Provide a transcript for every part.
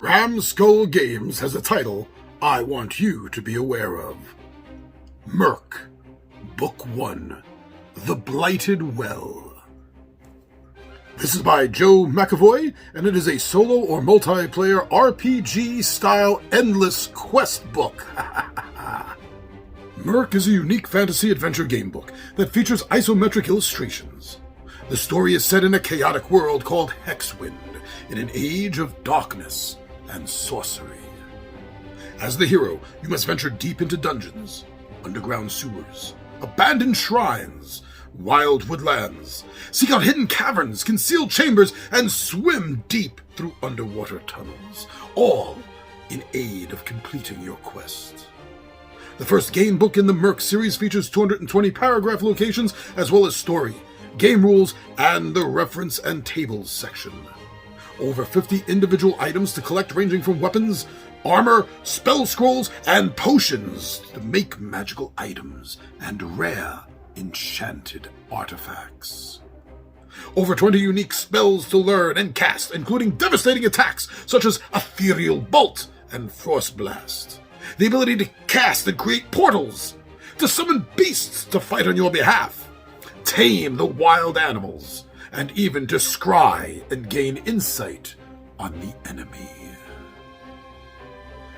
Ramskull Games has a title I want you to be aware of. Myrrk, Book 1, The Blighted Well. This is by Joe McAvoy, and it is a solo or multiplayer RPG-style endless quest book. Myrrk is a unique fantasy adventure game book that features isometric illustrations. The story is set in a chaotic world called Hexwind, in an age of darkness and sorcery. As the hero, you must venture deep into dungeons, underground sewers, abandoned shrines, wild woodlands, seek out hidden caverns, concealed chambers, and swim deep through underwater tunnels, all in aid of completing your quest. The first game book in the Myrrk series features 220 paragraph locations, as well as story, game rules, and the reference and tables section. Over 50 individual items to collect, ranging from weapons, armor, spell scrolls, and potions to make magical items and rare enchanted artifacts. Over 20 unique spells to learn and cast, including devastating attacks such as Ethereal Bolt and Frost Blast. The ability to cast and create portals, to summon beasts to fight on your behalf, tame the wild animals, and even to scry and gain insight on the enemy.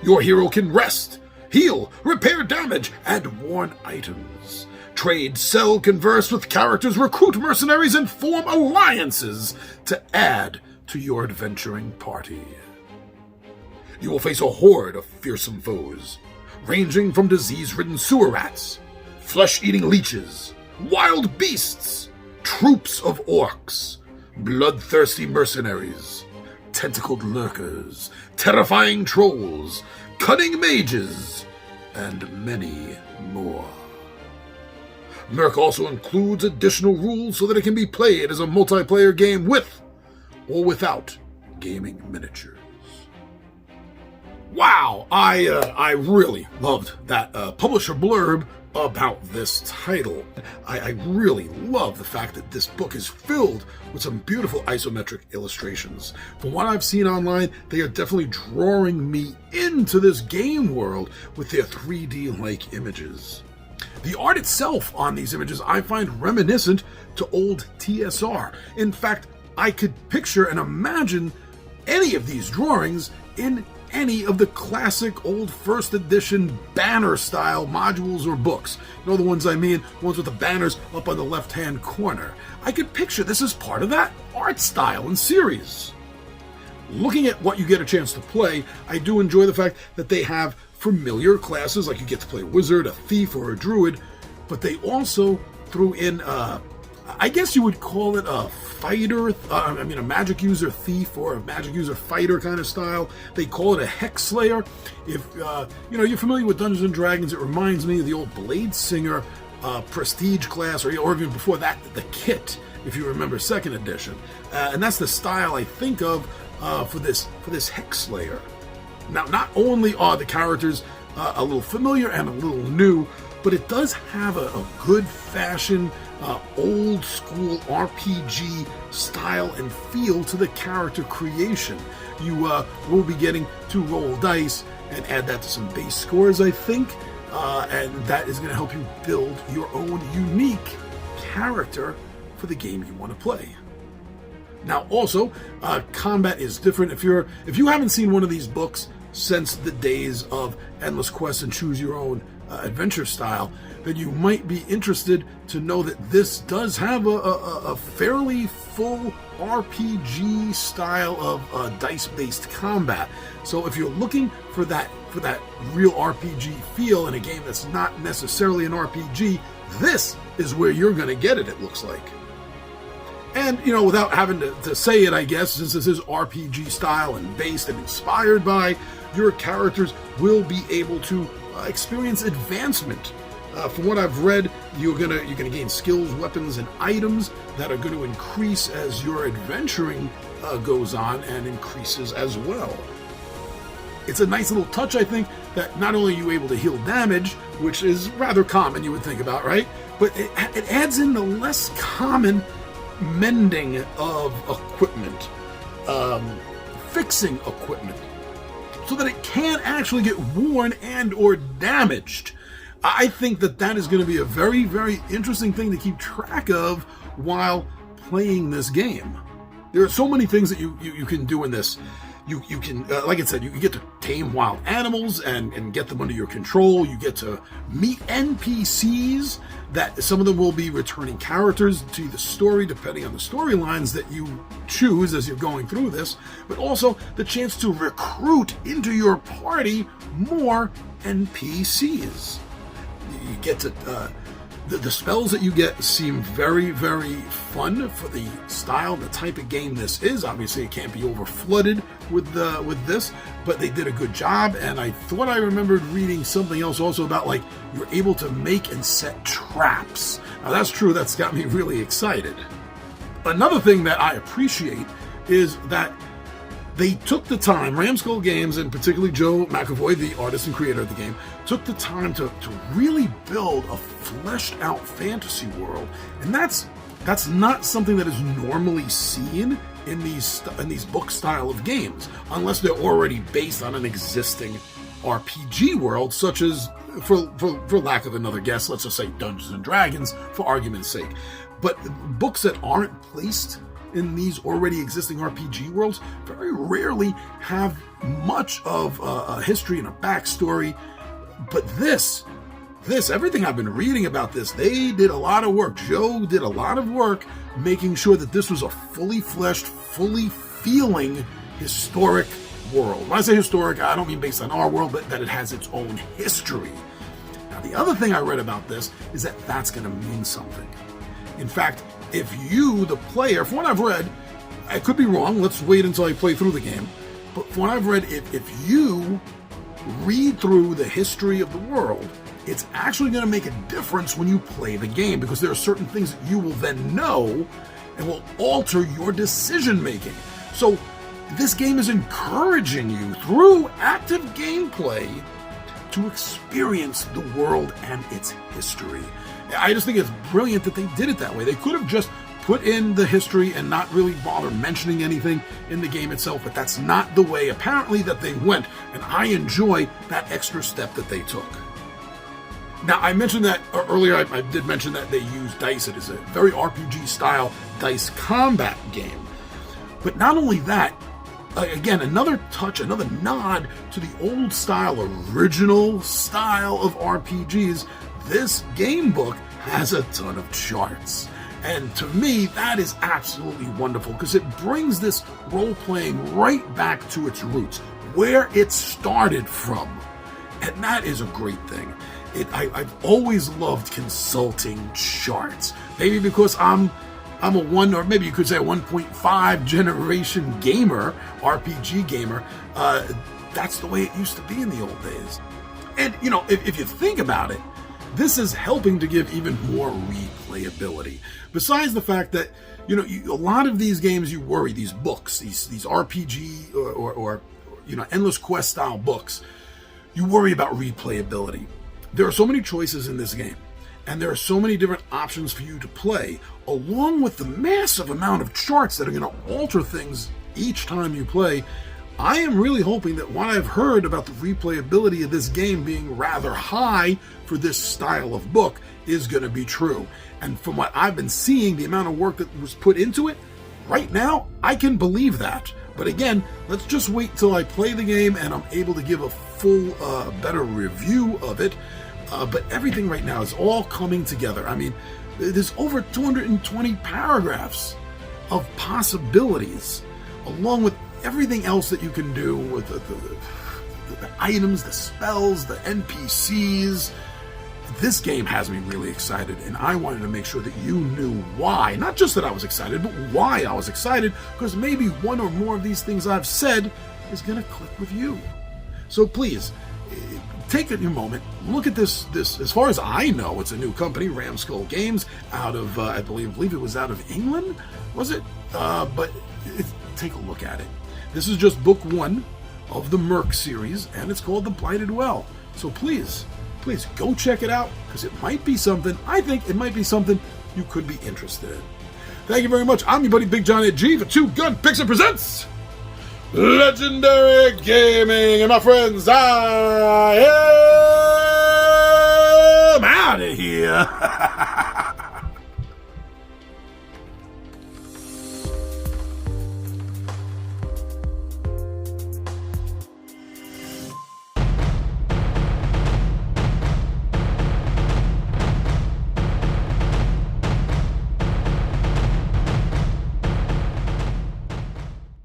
Your hero can rest, heal, repair damage, and warn items. Trade, sell, converse with characters, recruit mercenaries, and form alliances to add to your adventuring party. You will face a horde of fearsome foes, ranging from disease-ridden sewer rats, flesh-eating leeches, wild beasts, troops of orcs, bloodthirsty mercenaries, tentacled lurkers, terrifying trolls, cunning mages, and many more. Myrrk also includes additional rules so that it can be played as a multiplayer game with or without gaming miniatures. Wow, I really loved that publisher blurb about this title. I really love the fact that this book is filled with some beautiful isometric illustrations. From what I've seen online, they are definitely drawing me into this game world with their 3D-like images. The art itself on these images I find reminiscent to old TSR. In fact, I could picture and imagine any of these drawings in any of the classic old first edition banner style modules or books. You know the ones I mean, ones with the banners up on the left hand corner. I could picture this as part of that art style and series. Looking at what you get a chance to play, I do enjoy the fact that they have familiar classes, like you get to play a wizard, a thief, or a druid, but they also threw in I guess you would call it a fighter, a magic user thief or a magic user fighter kind of style. They call it a hex slayer. If you're familiar with Dungeons and Dragons, it reminds me of the old Blade Singer prestige class, or even before that, the kit, if you remember second edition. And that's the style I think of for this hex slayer. Now, not only are the characters a little familiar and a little new, but it does have a good-fashioned, old-school RPG style and feel to the character creation. You will be getting to roll dice and add that to some base scores, I think, and that is going to help you build your own unique character for the game you want to play. Now, also, combat is different. If you haven't seen one of these books since the days of Endless Quest and Choose Your Own adventure style, then you might be interested to know that this does have a fairly full RPG style of dice-based combat. So if you're looking for that real RPG feel in a game that's not necessarily an RPG, this is where you're going to get it, it looks like. And, without having to say it, I guess, since this is RPG style and based and inspired by, your characters will be able to experience advancement. From what I've read, you're gonna gain skills, weapons, and items that are going to increase as your adventuring goes on and increases as well. It's a nice little touch, I think, that not only are you able to heal damage, which is rather common, you would think about, right? But it adds in the less common mending of equipment, fixing equipment, so that it can't actually get worn and or damaged. I think that is going to be a very, very interesting thing to keep track of while playing this game. There are so many things that you can do in this. You can, like I said, you can get to tame wild animals and get them under your control. You get to meet NPCs that some of them will be returning characters to the story, depending on the storylines that you choose as you're going through this, but also the chance to recruit into your party more NPCs. You get to, the spells that you get seem very, very fun for the style, the type of game this is. Obviously, it can't be over flooded with this, but they did a good job. And I thought I remembered reading something else also about, like, you're able to make and set traps. Now that's true. That's got me really excited. Another thing that I appreciate is that they took the time, Ramskull Games, and particularly Joe McAvoy, the artist and creator of the game, took the time to really build a fleshed out fantasy world. And that's not something that is normally seen in these book style of games, unless they're already based on an existing RPG world, such as, for lack of another guess, let's just say Dungeons and Dragons, for argument's sake. But books that aren't placed in these already existing RPG worlds very rarely have much of a history and a backstory. But this, everything I've been reading about this, they did a lot of work. Joe did a lot of work making sure that this was a fully fleshed, fully feeling historic world. When I say historic, I don't mean based on our world, but that it has its own history. Now, the other thing I read about this is that that's going to mean something. In fact, if you, the player, from what I've read, I could be wrong, let's wait until I play through the game, but from what I've read, if you read through the history of the world, it's actually going to make a difference when you play the game, because there are certain things that you will then know and will alter your decision making. So this game is encouraging you through active gameplay to experience the world and its history. I just think it's brilliant that they did it that way. They could have just put in the history and not really bother mentioning anything in the game itself, but that's not the way, apparently, that they went, and I enjoy that extra step that they took. Now, I mentioned that earlier, I did mention that they use dice. It is a very RPG-style dice combat game. But not only that, again, another touch, another nod to the old style, original style of RPGs. This game book has a ton of charts. And to me, that is absolutely wonderful, because it brings this role-playing right back to its roots, where it started from. And that is a great thing. I've always loved consulting charts. Maybe because I'm a 1, or maybe you could say a 1.5 generation gamer, RPG gamer. That's the way it used to be in the old days. And, you know, if you think about it, this is helping to give even more replayability. Besides the fact that, you know, a lot of these games, you worry, these books, these RPG or you know, endless quest style books, you worry about replayability. There are so many choices in this game, and there are so many different options for you to play, along with the massive amount of charts that are going to alter things each time you play. I am really hoping that what I've heard about the replayability of this game being rather high for this style of book is going to be true. And from what I've been seeing, the amount of work that was put into it, right now, I can believe that. But again, let's just wait till I play the game and I'm able to give a full, better review of it. But everything right now is all coming together. I mean, there's over 220 paragraphs of possibilities, along with everything else that you can do with the items, the spells, the NPCs. This game has me really excited, and I wanted to make sure that you knew why. Not just that I was excited, but why I was excited, because maybe one or more of these things I've said is going to click with you. So please, take a moment, look at this. As far as I know, it's a new company, Ramskull Games, out of, I believe it was out of England, was it? But take a look at it. This is just book 1 of the Myrrk series, and it's called The Blighted Well. So please go check it out, because it might be something, I think it might be something you could be interested in. Thank you very much. I'm your buddy Big John at G for Two Gun Picks and Presents Legendary Gaming. And my friends, I am out of here.